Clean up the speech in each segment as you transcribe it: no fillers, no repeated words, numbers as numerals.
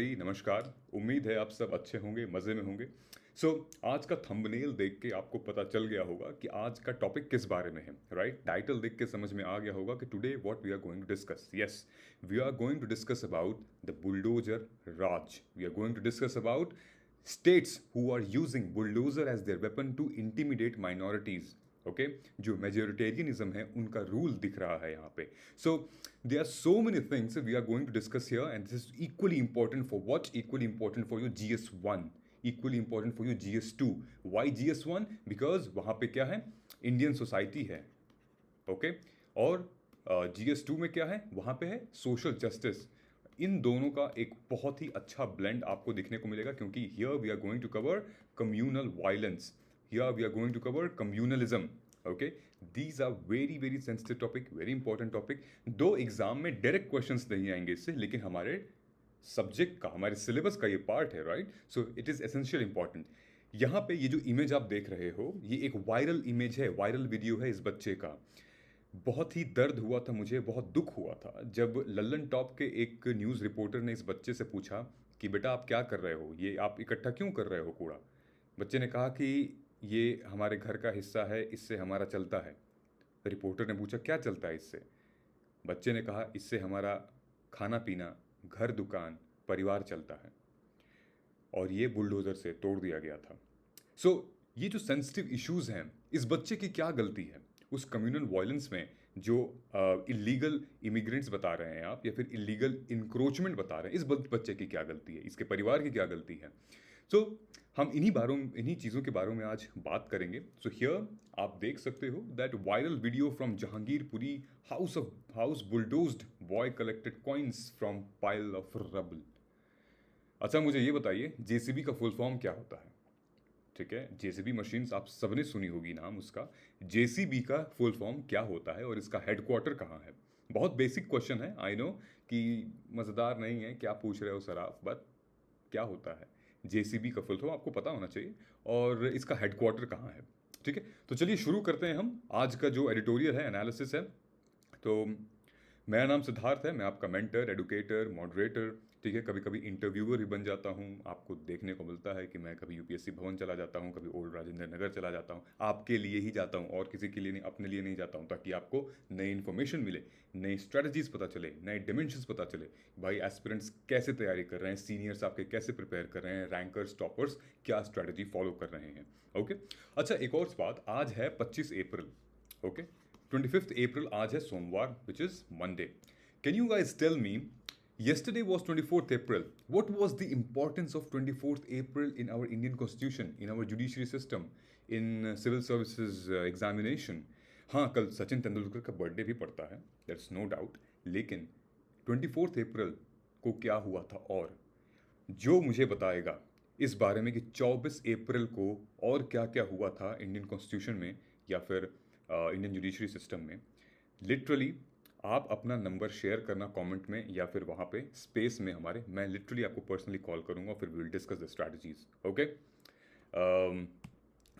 Everybody, नमस्कार। उम्मीद है आप सब अच्छे होंगे, मज़े में होंगे। आज का थंबनेल देख के आपको पता चल गया होगा कि आज का टॉपिक किस बारे में है, राइट? टाइटल देख के समझ में आ गया होगा कि today what we are going to discuss. Yes, we are going to discuss about the bulldozer raj. We are going to discuss about states who are using bulldozer as their weapon to intimidate minorities. Okay जो majoritarianism है उनका rule दिख रहा है यहाँ पे. So they are so many things we are going to discuss here and this is equally important for what, equally important for your GS1, equally important for your GS2. Why GS1? Because वहाँ पे क्या है, Indian society है. Okay और GS2 में क्या है, वहाँ पे है सोशल जस्टिस. इन दोनों का एक बहुत ही अच्छा ब्लेंड आपको दिखने को मिलेगा, क्योंकि here we are going to cover communal violence, here we are going to cover communalism. Okay, these are very very sensitive topic, very important topic. दो एग्जाम में डायरेक्ट क्वेश्चंस नहीं आएंगे इससे, लेकिन हमारे सब्जेक्ट का, हमारे सिलेबस का ये पार्ट है, right? So it is essential important. यहाँ पे ये जो इमेज आप देख रहे हो, ये एक वायरल इमेज है, वायरल वीडियो है इस बच्चे का. बहुत ही दर्द हुआ था मुझे, बहुत दुख हुआ था जब लल्लन टॉप के एक न्यूज़ रिपोर्टर ने इस बच्चे से पूछा कि बेटा आप क्या कर रहे हो, ये आप इकट्ठा क्यों कर रहे हो कूड़ा. बच्चे ने कहा कि ये हमारे घर का हिस्सा है, इससे हमारा चलता है. रिपोर्टर ने पूछा क्या चलता है इससे. बच्चे ने कहा इससे हमारा खाना पीना, घर दुकान, परिवार चलता है. और ये बुलडोज़र से तोड़ दिया गया था. ये जो सेंसिटिव इश्यूज़ हैं, इस बच्चे की क्या गलती है उस कम्युनल वायलेंस में जो इलीगल इमिग्रेंट्स बता रहे हैं आप, या फिर इलीगल इंक्रोचमेंट बता रहे हैं, इस बच्चे की क्या गलती है, इसके परिवार की क्या गलती है. हम इन्हीं चीज़ों के बारे में आज बात करेंगे. हियर आप देख सकते हो that viral video from Jahangirpuri house bulldozed boy collected coins from pile of rubble. अच्छा मुझे ये बताइए, जेसीबी का फुल फॉर्म क्या होता है? ठीक है, जेसीबी मशीन्स आप सबने सुनी होगी नाम उसका. जेसीबी का फुल फॉर्म क्या होता है और इसका हेडक्वार्टर कहाँ है? बहुत बेसिक क्वेश्चन है, आई नो कि मज़ेदार नहीं है, क्या पूछ रहे हो सर आप, बट क्या होता है जेसीबी का फुल फॉर्म आपको पता होना चाहिए, और इसका हेडक्वार्टर कहाँ है. ठीक है, तो चलिए शुरू करते हैं हम आज का जो एडिटोरियल है, एनालिसिस है. तो मेरा नाम सिद्धार्थ है, मैं आपका मेंटर, एडुकेटर, मॉडरेटर, ठीक है, कभी कभी इंटरव्यूअर भी बन जाता हूँ. आपको देखने को मिलता है कि मैं कभी यूपीएससी भवन चला जाता हूँ, कभी ओल्ड राजेंद्र नगर चला जाता हूँ. आपके लिए ही जाता हूँ और किसी के लिए नहीं, अपने लिए नहीं जाता हूँ, ताकि आपको नई इन्फॉर्मेशन मिले, नई स्ट्रेटजीज पता चले, नए डिमेंशंस पता चले. भाई एस्पिरेंट्स कैसे तैयारी कर रहे हैं, सीनियर्स आपके कैसे प्रिपेयर कर रहे हैं, रैंकर्स, टॉपर्स क्या स्ट्रेटजी फॉलो कर रहे हैं. ओके, अच्छा एक और बात, आज है 25 अप्रैल. ओके, 25th April आज है सोमवार, which is Monday. Can you guys tell me, yesterday was 24th April. What was the importance of 24th April in our Indian Constitution, in our judiciary system, in civil services examination? हाँ, कल सचिन तेंदुलकर का birthday भी पड़ता है, that's no doubt. लेकिन 24th April को क्या हुआ था, और जो मुझे बताएगा इस बारे में कि 24 अप्रैल को और क्या क्या हुआ था इंडियन कॉन्स्टिट्यूशन में या फिर इंडियन जुडिशरी सिस्टम में, लिटरली आप अपना नंबर शेयर करना कमेंट में या फिर वहाँ पे स्पेस में हमारे, मैं लिटरली आपको पर्सनली कॉल करूँगा, फिर we will discuss the strategies. Okay,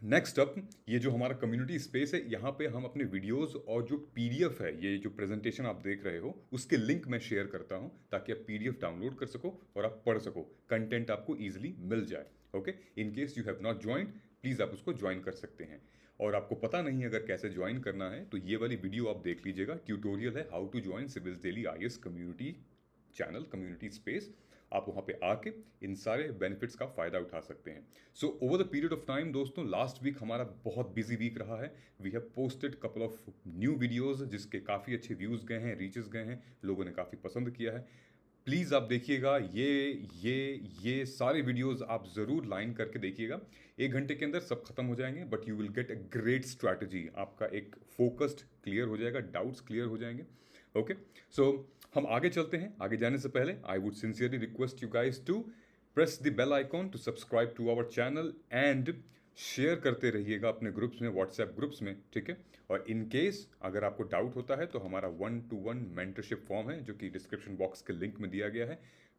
next up, ये जो हमारा कम्युनिटी स्पेस है, यहाँ पे हम अपने वीडियोस और जो पीडीएफ है, ये जो प्रेजेंटेशन आप देख रहे हो, उसके लिंक मैं शेयर करता हूँ ताकि आप पीडीएफ डाउनलोड कर सको और आप पढ़ सको, कंटेंट आपको ईजिली मिल जाए. Okay, in case you have not joined, please आप उसको ज्वाइन कर सकते हैं. और आपको पता नहीं है अगर कैसे ज्वाइन करना है, तो ये वाली वीडियो आप देख लीजिएगा, ट्यूटोरियल है how to join civils daily IAS community channel, community space. आप वहाँ पे आके इन सारे बेनिफिट्स का फ़ायदा उठा सकते हैं. Over the period of time दोस्तों, लास्ट वीक हमारा बहुत बिजी वीक रहा है. We have posted couple of new videos जिसके काफ़ी अच्छे व्यूज़ गए हैं, रीचेस गए हैं, लोगों ने काफ़ी पसंद किया है. प्लीज़ आप देखिएगा, ये सारे वीडियोस आप ज़रूर लाइन करके देखिएगा. 1 घंटे के अंदर सब खत्म हो जाएंगे, but you will get a great strategy. आपका एक फोकस्ड क्लियर हो जाएगा, डाउट्स क्लियर हो जाएंगे. ओके, हम आगे चलते हैं. आगे जाने से पहले I would sincerely request you guys to press the bell icon to subscribe to our channel and share करते रहिएगा अपने ग्रुप्स में, व्हाट्सएप ग्रुप्स में. ठीक है, और इन केस अगर आपको डाउट होता है तो हमारा 1-to-1 मेंटरशिप फॉर्म है जो कि डिस्क्रिप्शन बॉक्स के लिंक में दिया गया है.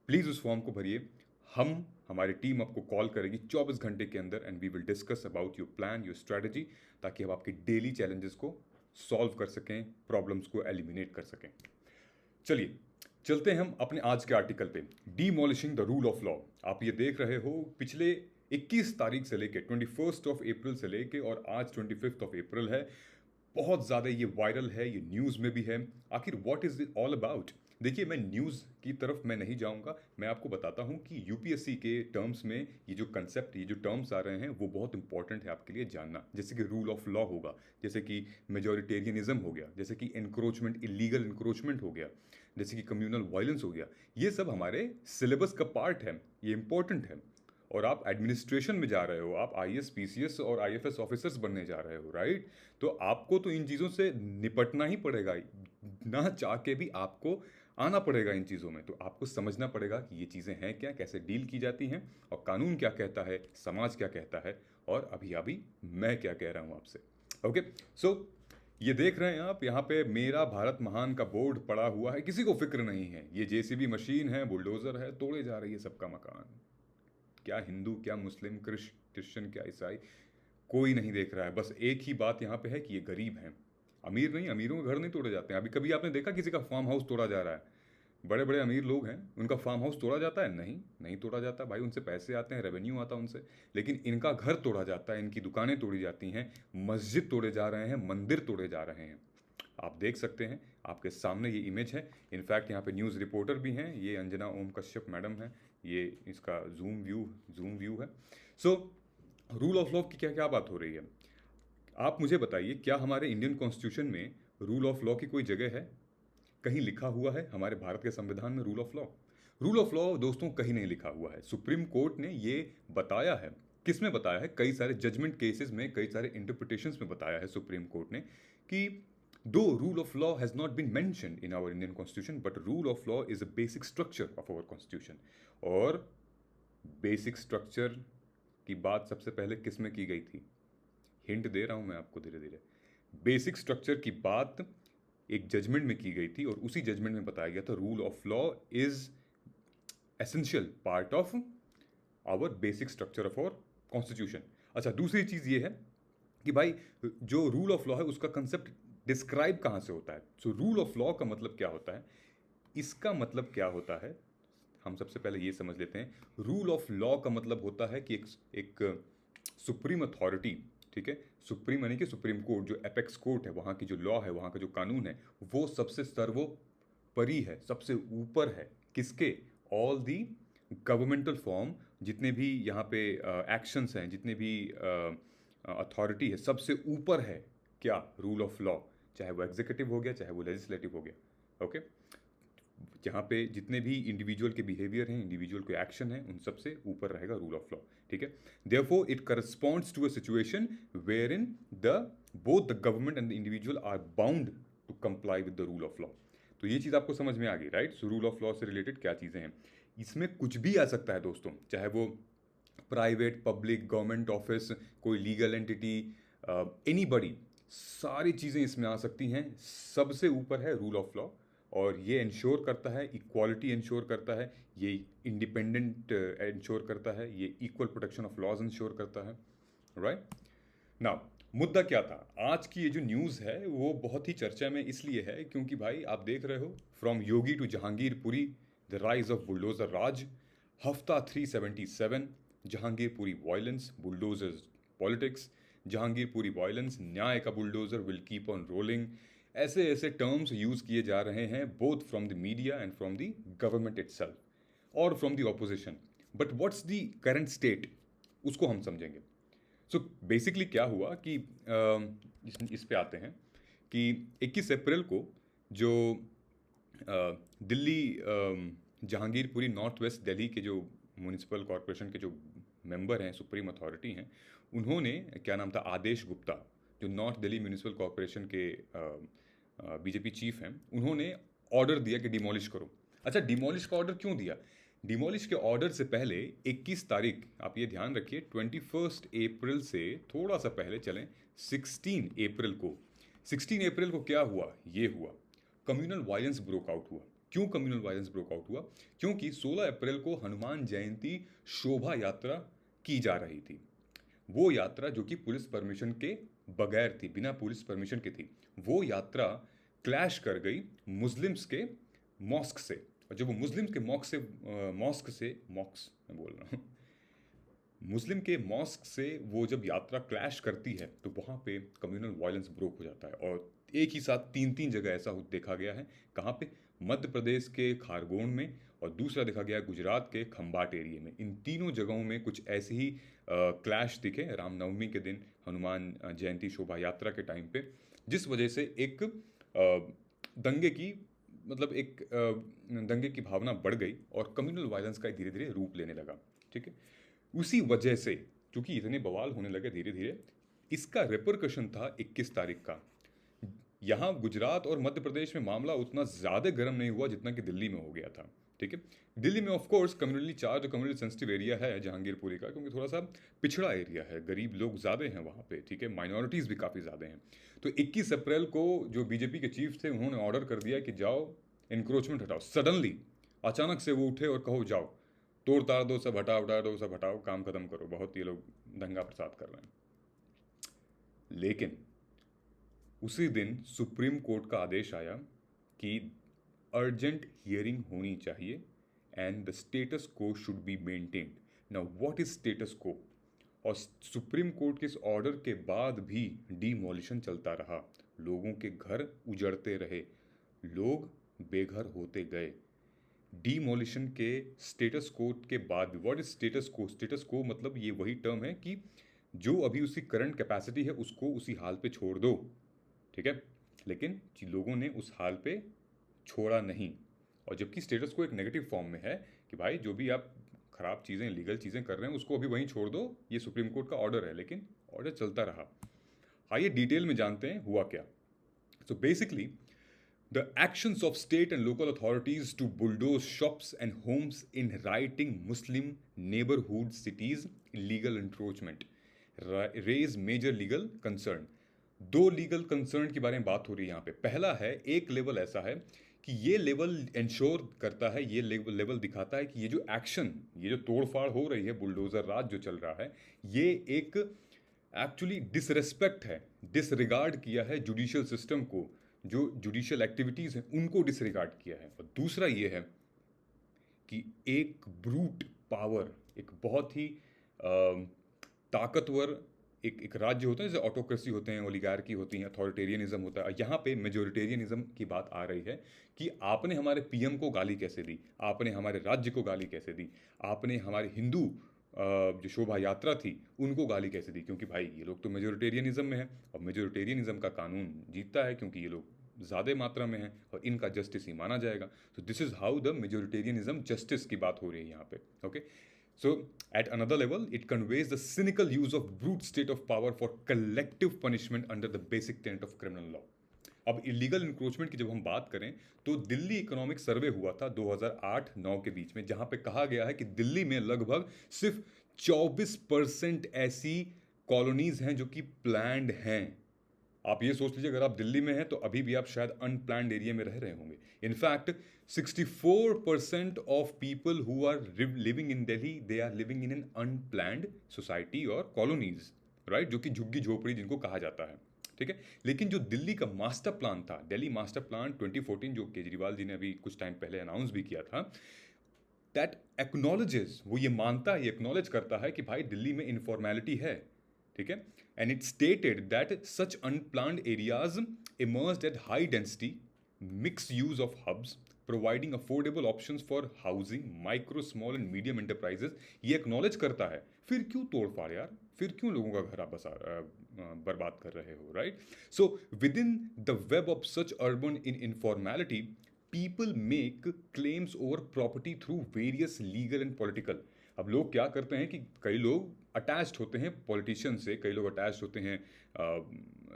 प्लीज़ उस फॉर्म को भरिए. हमारी टीम आपको कॉल करेगी 24 घंटे के अंदर and we will discuss about your plan, your strategy, ताकि हम आपके डेली चैलेंजेस को सॉल्व कर सकें, प्रॉब्लम्स को एलिमिनेट कर सकें. चलिए, चलते हैं हम अपने आज के आर्टिकल पे, डीमोलिशिंग द रूल ऑफ लॉ। आप ये देख रहे हो पिछले 21 तारीख से लेके 21 से लेके और आज 25 है। बहुत ज़्यादा ये वायरल है, ये न्यूज़ में भी है। आखिर what is it all about? देखिए, मैं न्यूज़ की तरफ मैं नहीं जाऊंगा, मैं आपको बताता हूँ कि यूपीएससी के टर्म्स में ये जो कंसेप्ट, ये जो टर्म्स आ रहे हैं वो बहुत इंपॉर्टेंट है आपके लिए जानना। जैसे कि रूल ऑफ लॉ होगा, जैसे कि मेजोरिटेरियनिज्म हो गया, जैसे कि इंक्रोचमेंट, इलीगल इंक्रोचमेंट हो गया, जैसे कि कम्युनल वायलेंस हो गया। ये सब हमारे सिलेबस का पार्ट है, ये इंपॉर्टेंट है। और आप एडमिनिस्ट्रेशन में जा रहे हो, आप आईएएस पीसीएस और आईएफएस ऑफिसर्स बनने जा रहे हो, राइट? तो आपको तो इन चीज़ों से निपटना ही पड़ेगा, ना चाह के भी आपको आना पड़ेगा इन चीज़ों में। तो आपको समझना पड़ेगा कि ये चीज़ें हैं क्या, कैसे डील की जाती हैं, और कानून क्या कहता है, समाज क्या कहता है, और अभी अभी मैं क्या कह रहा हूँ आपसे। ओके, सो ये देख रहे हैं आप, यहाँ पे मेरा भारत महान का बोर्ड पड़ा हुआ है, किसी को फिक्र नहीं है। ये जेसीबी मशीन है, बुलडोज़र है, तोड़े जा रही है सबका मकान। क्या हिंदू, क्या मुस्लिम, क्रिश्चियन, क्या ईसाई, कोई नहीं देख रहा है। बस एक ही बात यहाँ पे है कि ये गरीब हैं, अमीर नहीं। अमीरों के घर नहीं तोड़े जाते हैं। अभी कभी आपने देखा किसी का फार्म हाउस तोड़ा जा रहा है? बड़े बड़े अमीर लोग हैं, उनका फार्म हाउस तोड़ा जाता है? नहीं, नहीं तोड़ा जाता भाई। उनसे पैसे आते हैं, रेवेन्यू आता है उनसे। लेकिन इनका घर तोड़ा जाता है, इनकी दुकानें तोड़ी जाती हैं, मस्जिद तोड़े जा रहे हैं, मंदिर तोड़े जा रहे हैं। आप देख सकते हैं, आपके सामने ये इमेज है। इनफैक्ट यहाँ पे न्यूज़ रिपोर्टर भी हैं, ये अंजना ओम कश्यप मैडम हैं। ये इसका जूम व्यू है। सो रूल ऑफ लॉ की क्या क्या बात हो रही है? आप मुझे बताइए, क्या हमारे इंडियन कॉन्स्टिट्यूशन में रूल ऑफ लॉ की कोई जगह है? कहीं लिखा हुआ है हमारे भारत के संविधान में rule of law? Rule of law दोस्तों कहीं नहीं लिखा हुआ है। सुप्रीम कोर्ट ने ये बताया है। किस में बताया है? कई सारे जजमेंट केसेस में, कई सारे इंटरप्रिटेशंस में बताया है सुप्रीम कोर्ट ने कि दो rule of law has not been mentioned in our Indian constitution, but rule of law is a basic structure of our constitution. और बेसिक स्ट्रक्चर की बात सबसे पहले किस में की गई थी? हिंट दे रहा हूं मैं आपको धीरे धीरे। बेसिक स्ट्रक्चर की बात एक जजमेंट में की गई थी, और उसी जजमेंट में बताया गया था rule of law is essential part of our basic structure of our constitution. अच्छा, दूसरी चीज़ ये है कि भाई जो रूल ऑफ लॉ है उसका कंसेप्ट डिस्क्राइब कहाँ से होता है। सो रूल ऑफ लॉ का मतलब क्या होता है, इसका मतलब क्या होता है, हम सबसे पहले ये समझ लेते हैं। रूल ऑफ लॉ का मतलब होता है कि एक सुप्रीम अथॉरिटी, ठीक है, सुप्रीम यानी कि सुप्रीम कोर्ट, जो एपेक्स कोर्ट है, वहाँ की जो लॉ है, वहाँ का जो कानून है, वो सबसे सर्वोपरि है, सबसे ऊपर है। किसके? ऑल दी गवर्नमेंटल फॉर्म, जितने भी यहाँ पे एक्शंस हैं, जितने भी अथॉरिटी है, सबसे ऊपर है क्या? Rule of law. चाहे वो एग्जीक्यूटिव हो गया, चाहे वो लेजिस्लेटिव हो गया। ओके, जहाँ पे जितने भी इंडिविजुअल के बिहेवियर हैं, इंडिविजुअल के एक्शन हैं, उन सबसे ऊपर रहेगा रूल ऑफ लॉ, ठीक है। Therefore it corresponds to a situation where in the both the government and the individual are bound to comply with the rule of law. तो ये चीज़ आपको समझ में आ गई, right? So rule of law से रिलेटेड क्या चीज़ें हैं? इसमें कुछ भी आ सकता है दोस्तों, चाहे वो प्राइवेट, पब्लिक, गवर्नमेंट ऑफिस, कोई लीगल एंटिटी, एनीबडी, सारी चीज़ें इसमें आ सकती हैं। सबसे ऊपर है रूल ऑफ लॉ, और ये इंश्योर करता है इक्वालिटी, इंश्योर करता है, ये इंडिपेंडेंट इंश्योर करता है, ये equal protection of laws ensure करता है, राइट? नाउ मुद्दा क्या था? आज की ये जो न्यूज़ है वो बहुत ही चर्चा में इसलिए है क्योंकि भाई आप देख रहे हो, from Yogi to Jahangirpuri, the rise of bulldozer raj, हफ्ता 377, Jahangirpuri violence, bulldozers politics, Jahangirpuri violence, न्याय का bulldozer will keep on rolling. ऐसे ऐसे टर्म्स यूज़ किए जा रहे हैं, both from the media and from the government itself और from the opposition. But what's the current state, उसको हम समझेंगे। सो बेसिकली क्या हुआ कि इस पे आते हैं कि 21 अप्रैल को जो दिल्ली जहांगीरपुरी नॉर्थ वेस्ट दिल्ली के जो म्यूनिसिपल कॉरपोरेशन के जो मेंबर हैं, सुप्रीम अथॉरिटी हैं, उन्होंने, क्या नाम था, आदेश गुप्ता, जो नॉर्थ दिल्ली म्यूनिसिपल कॉरपोरेशन के बीजेपी चीफ हैं, उन्होंने ऑर्डर दिया कि डिमोलिश करो। अच्छा, डिमोलिश का ऑर्डर क्यों दिया? डिमोलिश के ऑर्डर से पहले 21 तारीख, आप ये ध्यान रखिए, 21 अप्रैल से थोड़ा सा पहले चलें, 16 अप्रैल को क्या हुआ? ये हुआ, कम्युनल वायलेंस ब्रोक आउट हुआ। क्यों कम्युनल वायलेंस ब्रोक आउट हुआ? क्योंकि 16 अप्रैल को हनुमान जयंती शोभा यात्रा की जा रही थी। वो यात्रा जो कि पुलिस परमिशन के बगैर थी, बिना पुलिस परमिशन के थी, वो यात्रा क्लैश कर गई मुस्लिम्स के मॉस्क से, और जब वो मुस्लिम के मॉस्क मैं बोल रहा हूँ, मुस्लिम के मॉस्क से वो जब यात्रा क्लैश करती है तो वहाँ पे कम्युनल वायलेंस ब्रोक हो जाता है। और एक ही साथ तीन तीन जगह ऐसा देखा गया है। कहाँ पे? मध्य प्रदेश के खारगोन में, और दूसरा देखा गया गुजरात के खंबाट एरिया में। इन तीनों जगहों में कुछ ऐसे ही क्लैश दिखे रामनवमी के दिन, हनुमान जयंती शोभा यात्रा के टाइम पे, जिस वजह से एक दंगे की मतलब एक दंगे की भावना बढ़ गई और कम्युनल वायलेंस का धीरे धीरे रूप लेने लगा। ठीक है, उसी वजह से क्योंकि इतने बवाल होने लगे धीरे धीरे, इसका रिपरकशन था 21 तारीख का। यहाँ गुजरात और मध्य प्रदेश में मामला उतना ज़्यादा गर्म नहीं हुआ जितना कि दिल्ली में हो गया था। ठीक है, दिल्ली में ऑफ कोर्स कम्युनली चार्ज और कम्युनली सेंसिटिव एरिया है जहांगीरपुरी का, क्योंकि थोड़ा सा पिछड़ा एरिया है, गरीब लोग ज़्यादा हैं वहाँ पे। ठीक है, माइनॉरिटीज़ भी काफ़ी ज़्यादा हैं। तो 21 अप्रैल को जो बीजेपी के चीफ थे उन्होंने ऑर्डर कर दिया कि जाओ इंक्रोचमेंट हटाओ। सडनली अचानक से वो उठे और कहो जाओ, तोड़ ताड़ दो, सब हटा दो, सब हटाओ, काम खत्म करो, बहुत ये लोग दंगा प्रसाद कर रहे हैं। लेकिन उसी दिन सुप्रीम कोर्ट का आदेश आया कि अर्जेंट हियरिंग होनी चाहिए एंड द स्टेटस को should be maintained. Now what is status को? और सुप्रीम कोर्ट के इस ऑर्डर के बाद भी डिमोलिशन चलता रहा, लोगों के घर उजड़ते रहे, लोग बेघर होते गए। डिमोलिशन के स्टेटस को के बाद भी, व्हाट इज स्टेटस को? स्टेटस को मतलब ये वही टर्म है कि जो अभी उसकी करंट कैपेसिटी है उसको उसी हाल पे छोड़ दो। ठीक है, लेकिन लोगों ने उस हाल पे छोड़ा नहीं। और जबकि स्टेटस को एक नेगेटिव फॉर्म में है कि भाई जो भी आप खराब चीज़ें, लीगल चीज़ें कर रहे हैं उसको अभी वहीं छोड़ दो, ये सुप्रीम कोर्ट का ऑर्डर है, लेकिन ऑर्डर चलता रहा। आइए डिटेल में जानते हैं हुआ क्या। So basically the actions of state and local authorities to bulldoze shops and homes in writing Muslim neighborhood cities illegal encroachment raise major legal concern। दो लीगल कंसर्न के बारे में बात हो रही है यहाँ पे। पहला है, एक लेवल ऐसा है कि ये लेवल इंश्योर करता है, ये लेवल दिखाता है कि ये जो एक्शन, ये जो तोड़फाड़ हो रही है, बुलडोजर राज जो चल रहा है, ये एक एक्चुअली डिसरेस्पेक्ट है, डिसरिगार्ड किया है जुडिशियल सिस्टम को, जो जुडिशियल एक्टिविटीज़ हैं उनको डिसरिगार्ड किया है। और दूसरा ये है कि एक ब्रूट पावर, एक बहुत ही ताकतवर एक राज्य होता है, जैसे ऑटोक्रेसी होते हैं, ओलिगार्की होती हैं, अथॉरिटेरियनिज्म होता है। यहाँ पे मेजोरिटेरियनिज्म की बात आ रही है कि आपने हमारे पीएम को गाली कैसे दी, आपने हमारे राज्य को गाली कैसे दी, आपने हमारे हिंदू जो शोभा यात्रा थी उनको गाली कैसे दी, क्योंकि भाई ये लोग तो मेजोरिटेरियनिज्म में है और मेजोरिटेरियनिज्म का कानून जीतता है क्योंकि ये लोग ज़्यादा मात्रा में हैं और इनका जस्टिस ही माना जाएगा। तो this is how the majoritarianism justice की बात हो रही है यहाँ पे। Okay, so at another level it conveys the cynical use of brute state of power for collective punishment under the basic tenet of criminal law। अब illegal encroachment की जब हम बात करें तो दिल्ली इकोनॉमिक सर्वे हुआ था 2008-9 के बीच में, जहां पे कहा गया है कि दिल्ली में लगभग सिर्फ 24% ऐसी कॉलोनीज हैं जो कि प्लान्ड हैं। आप ये सोच लीजिए, अगर आप दिल्ली में हैं तो अभी भी आप शायद अनप्लान्ड एरिया में रह रहे होंगे। In fact 64% of people who are living in Delhi, they are living in an unplanned society और कॉलोनीज, राइट, जो कि झुग्गी झोपड़ी जिनको कहा जाता है। ठीक है, लेकिन जो दिल्ली का मास्टर प्लान था, दिल्ली मास्टर प्लान 2014, जो केजरीवाल जी ने अभी कुछ टाइम पहले अनाउंस भी किया था, दैट एक्नॉलेजेस, वो ये मानता है, ये एक्नॉलेज करता है कि भाई दिल्ली में इनफॉर्मेलिटी है। ठीक है, and it stated that such unplanned areas emerged at high density mix use of hubs providing affordable options for housing micro small and medium enterprises. ये एक्नॉलेज करता है, फिर क्यों तोड़फाड़ यार, फिर क्यों लोगों का घर आप बर्बाद कर रहे हो, right? So within the web of such urban in informality people make claims over property through various legal and political. अब लोग क्या करते हैं कि कई लोग अटैच्ड होते हैं पॉलिटिशियन से, कई लोग अटैच्ड होते हैं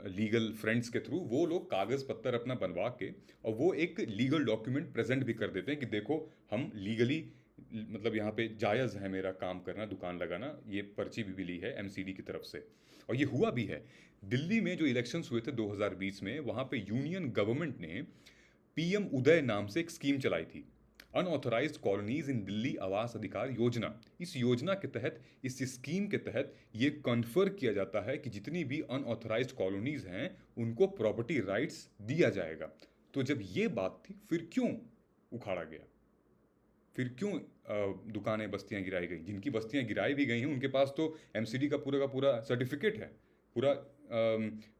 लीगल फ्रेंड्स के थ्रू, वो लोग कागज़ पत्तर अपना बनवा के और वो एक लीगल डॉक्यूमेंट प्रेजेंट भी कर देते हैं कि देखो हम लीगली, मतलब यहाँ पे जायज़ है मेरा काम करना, दुकान लगाना, ये पर्ची भी मिली है एमसीडी की तरफ से। और ये हुआ भी है। दिल्ली में जो इलेक्शंस हुए थे 2020 में, वहाँ पे यूनियन गवर्नमेंट ने पीएम उदय नाम से एक स्कीम चलाई थी, अनऑथराइज्ड कॉलोनीज इन दिल्ली आवास अधिकार योजना। इस योजना के तहत, इस स्कीम के तहत ये कन्फर किया जाता है कि जितनी भी अनऑथराइज्ड कॉलोनीज हैं उनको प्रॉपर्टी राइट्स दिया जाएगा। तो जब ये बात थी, फिर क्यों उखाड़ा गया। फिर क्यों दुकानें बस्तियां गिराई गई? जिनकी बस्तियां गिराई भी गई हैं उनके पास तो एमसीडी का पूरा सर्टिफिकेट है, पूरा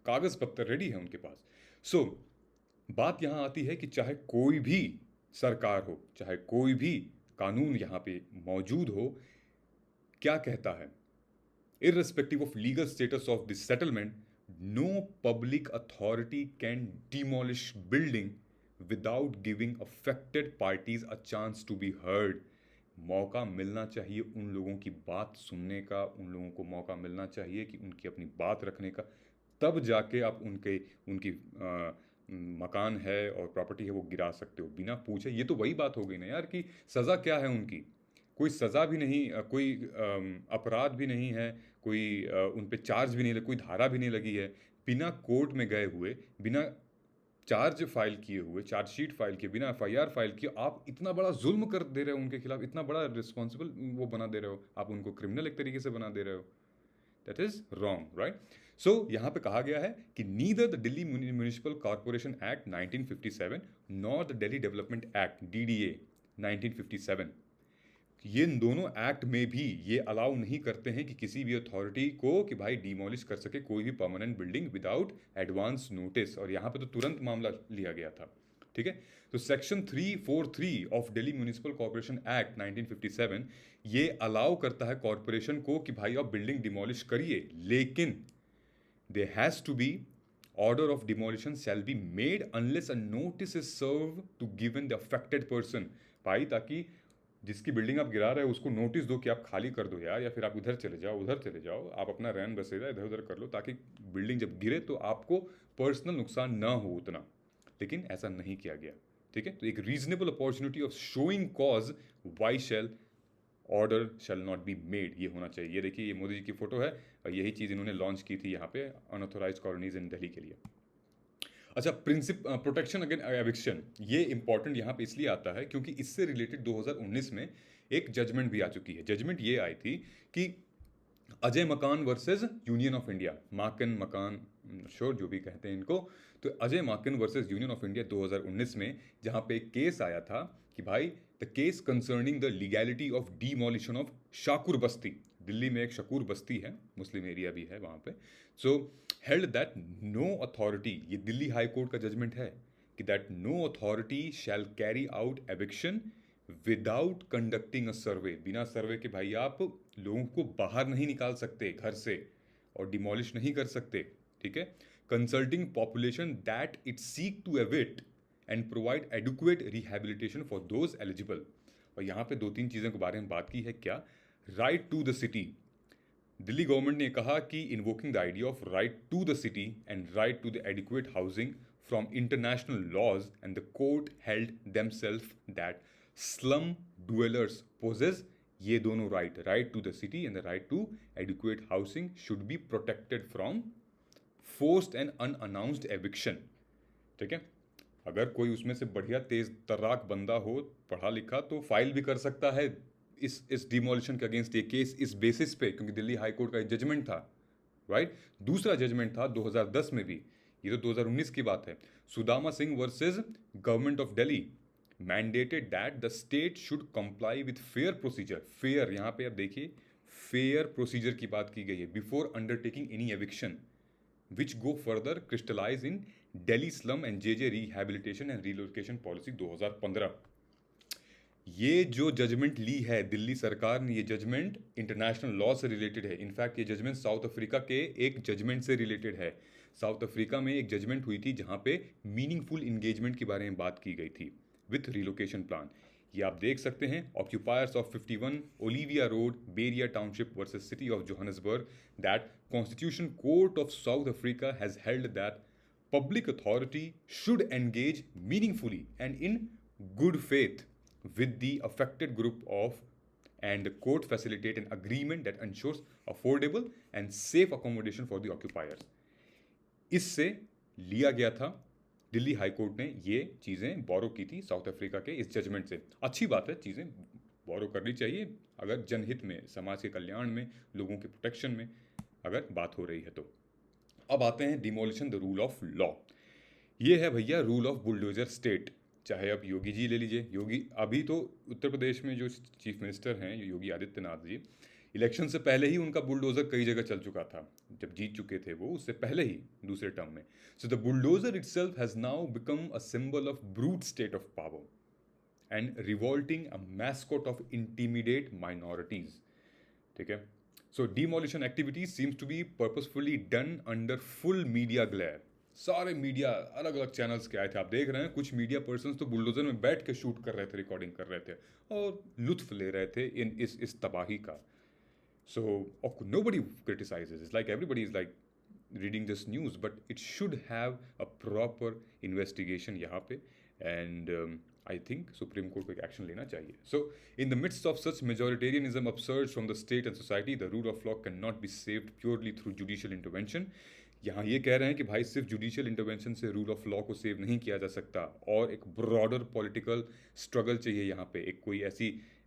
कागज़ पत्तर रेडी है उनके पास। सो बात यहाँ आती है कि चाहे कोई भी सरकार हो, चाहे कोई भी कानून यहाँ पे मौजूद हो, क्या कहता है, irrespective of legal status of this settlement, no public authority can demolish building without giving affected parties a chance to be heard. मौका मिलना चाहिए उन लोगों की बात सुनने का, उन लोगों को मौका मिलना चाहिए कि उनकी अपनी बात रखने का, तब जाके आप उनकी मकान है और प्रॉपर्टी है वो गिरा सकते हो बिना पूछे। ये तो वही बात हो गई ना यार कि सज़ा क्या है उनकी? कोई सज़ा भी नहीं, कोई अपराध भी नहीं है, कोई उन पे चार्ज भी नहीं, कोई धारा भी नहीं लगी है, बिना कोर्ट में गए हुए, बिना चार्ज फाइल किए हुए, चार्जशीट फाइल किए, बिना एफआईआर फाइल किए आप इतना बड़ा जुल्म कर दे रहे हो उनके खिलाफ, इतना बड़ा रिस्पॉन्सिबल वो बना दे रहे हो, आप उनको क्रिमिनल एक तरीके से बना दे रहे हो। That is wrong, right? So यहाँ पे कहा गया है कि neither the Delhi municipal corporation act 1957 nor the Delhi development act DDA 1957, ये दोनों एक्ट में भी ये अलाउ नहीं करते हैं कि किसी भी अथॉरिटी को कि भाई डिमोलिश कर सके कोई भी permanent building without advance notice. और यहाँ पे तो तुरंत मामला लिया गया था, ठीक है? तो section 343 of Delhi municipal corporation act 1957 ये अलाउ करता है कॉर्पोरेशन को कि भाई आप बिल्डिंग डिमोलिश करिए, लेकिन there has to be order of demolition shall be made unless a notice is served to given the affected person। भाई ताकि जिसकी बिल्डिंग आप गिरा रहे हो उसको नोटिस दो कि आप खाली कर दो यार, या फिर आप इधर चले जाओ, उधर चले जाओ, आप अपना रैन बसेरा इधर उधर कर लो, ताकि बिल्डिंग जब गिरे तो आपको पर्सनल नुकसान ना हो उतना। लेकिन ऐसा नहीं किया गया, ठीक है? तो एक reasonable opportunity of showing cause why shall order shall not be made, ये होना चाहिए। ये देखिए, ये मोदी जी की फोटो है और यही चीज़ इन्होंने लॉन्च की थी यहाँ पे अनऑथोराइज कॉलोनीज इन दिल्ली के लिए। अच्छा, प्रोटेक्शन अगेन एविक्शन, ये इंपॉर्टेंट यहाँ पे इसलिए आता है क्योंकि इससे रिलेटेड 2019 में एक जजमेंट भी आ चुकी है। जजमेंट ये आई थी कि अजय मकान वर्सेस यूनियन ऑफ इंडिया, माकन मकान श्योर जो भी कहते हैं इनको, तो Ajay Maken versus union of India 2019 में जहाँ पे एक केस आया था कि भाई the case concerning the legality of demolition of Shakur Basti, Delhi में एक शकूर बस्ती है, मुस्लिम एरिया भी है वहाँ पे। So held that no authority, ये दिल्ली हाई कोर्ट का जजमेंट है कि that no authority shall carry out eviction without conducting a survey, बिना सर्वे के भाई आप लोगों को बाहर नहीं निकाल सकते घर से और डिमोलिश नहीं कर सकते, ठीक है? Consulting population that it seek to evict and provide adequate rehabilitation for those eligible. और यहाँ पे दो तीन चीज़ों के बारे में बात की है। क्या? Right to the city, Delhi government ने कहा कि invoking the idea of right to the city and right to the adequate housing from international laws, and the court held themselves that slum dwellers possess ये दोनों right to the city and the right to adequate housing should be protected from forced and unannounced eviction, ठीक है? अगर कोई उसमें से बढ़िया तेज तर्राक बंदा हो, पढ़ा लिखा, तो फाइल भी कर सकता है इस डिमोलिशन के अगेंस्ट ये केस इस बेसिस पे, क्योंकि दिल्ली हाई कोर्ट का एक जजमेंट था, राइट? दूसरा जजमेंट था 2010 में भी, ये तो 2019 की बात है, Sudama Singh versus government of Delhi, mandated that the state should comply with fair procedure. Fair, यहाँ पे आप देखिए फेयर प्रोसीजर की बात की गई है, before undertaking any eviction which go further crystallize in Delhi slum and J rehabilitation and relocation policy 2015। ये जो जजमेंट ली है दिल्ली सरकार ने, ये जजमेंट इंटरनेशनल लॉ से रिलेटेड है। इनफैक्ट ये जजमेंट साउथ अफ्रीका के एक जजमेंट से रिलेटेड है। साउथ अफ्रीका में एक जजमेंट हुई थी जहाँ पे मीनिंगफुल इंगेजमेंट के बारे में बात की गई थी विथ रिलोकेशन प्लान। ये आप देख सकते हैं, occupiers of 51 Olivia road, Berea township versus city of Johannesburg, that constitution court of South Africa has held that public authority should engage meaningfully and in good faith with the affected group of, and the court facilitate an agreement that ensures affordable and safe accommodation for the occupiers। इससे लिया गया था, Delhi high court ने ये चीज़ें बोरो की थी south Africa के इस जजमेंट से। अच्छी बात है, चीज़ें बोरो करनी चाहिए अगर जनहित में, समाज के कल्याण में, लोगों के प्रोटेक्शन में अगर बात हो रही है तो। अब आते हैं demolition the rule of law. ये है भैया रूल ऑफ बुलडोजर स्टेट। चाहे अब योगी जी ले लीजिए, योगी अभी तो उत्तर प्रदेश में जो चीफ मिनिस्टर हैं योगी आदित्यनाथ जी, इलेक्शन से पहले ही उनका बुलडोज़र कई जगह चल चुका था, जब जीत चुके थे वो उससे पहले ही दूसरे टर्म में। So the bulldozer itself has now become a symbol of brute state of power and revolting a mascot of intimidate minorities. ठीक है, so demolition activities seems to be purposefully done under full media glare. सारे media अलग अलग channels के आए थे, आप देख रहे हैं कुछ मीडिया पर्सन्स तो बुलडोजर में बैठ के शूट कर रहे थे, रिकॉर्डिंग कर रहे थे और लुत्फ ले रहे थे इन इस तबाही का। सो nobody criticizes, it's like everybody is like reading this news, but it should have a proper investigation यहाँ पे, and I think Supreme Court को एक action लेना चाहिए. So in the midst of such majoritarianism upsurge from the state and society, the rule of law cannot be saved purely through judicial intervention. यहाँ ये कह रहे हैं कि भाई सिर्फ जुडिशियल इंटरवेंशन से रूल ऑफ लॉ को सेव नहीं किया जा सकता, और एक ब्रॉडर पॉलिटिकल स्ट्रगल चाहिए यहाँ पे, एक कोई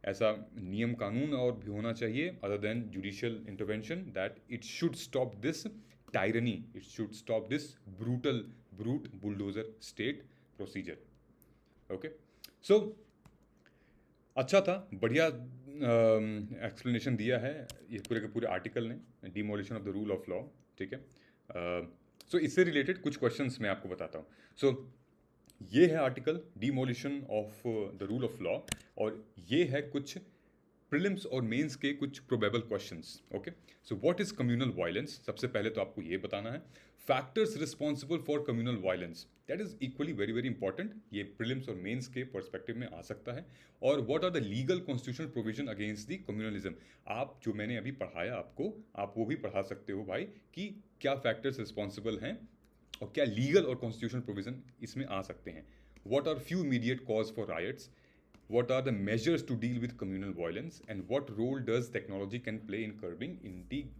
ऐसा नियम कानून और भी होना चाहिए other than judicial intervention, that it should stop this tyranny, it should stop this brute bulldozer state procedure. Okay, so अच्छा था, बढ़िया एक्सप्लेनेशन दिया है ये पूरे के पूरे आर्टिकल ने, demolition of the rule of law. ठीक है, सो इससे रिलेटेड कुछ क्वेश्चंस मैं आपको बताता हूँ. सो ये है article demolition of the rule of law, और ये है कुछ प्रीलिम्स और मेंस के कुछ probable questions. Okay, so what is communal violence? सबसे पहले तो आपको ये बताना है. Factors responsible for communal violence, that is equally very very important, ये प्रीलिम्स और मेंस के पर्सपेक्टिव में आ सकता है. और what are the legal constitutional provision against the communalism, आप जो मैंने अभी पढ़ाया आपको, आप वो भी पढ़ा सकते हो भाई, कि क्या फैक्टर्स रिस्पॉन्सिबल हैं और क्या लीगल और कॉन्स्टिट्यूशनल प्रोविजन इसमें आ सकते हैं. What are few immediate cause for riots, what are the measures to deal with communal violence, and what role does technology can play in curbing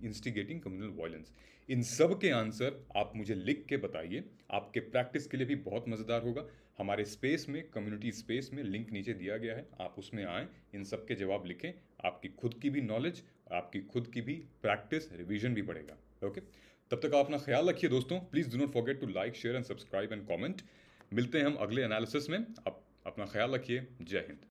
instigating communal violence. इन सब के answer आप मुझे लिख के बताइए, आपके प्रैक्टिस के लिए भी बहुत मज़ेदार होगा. हमारे स्पेस में, कम्युनिटी स्पेस में लिंक नीचे दिया गया है, आप उसमें आएँ, इन सब के जवाब लिखें, आपकी खुद की भी नॉलेज, आपकी खुद की भी प्रैक्टिस, रिवीजन भी बढ़ेगा. ओके, तब तक आप अपना ख्याल रखिए दोस्तों. Please do not forget to like, share and subscribe and comment. मिलते हैं हम अगले एनालिसिस में. आप अपना ख्याल रखिए. जय हिंद.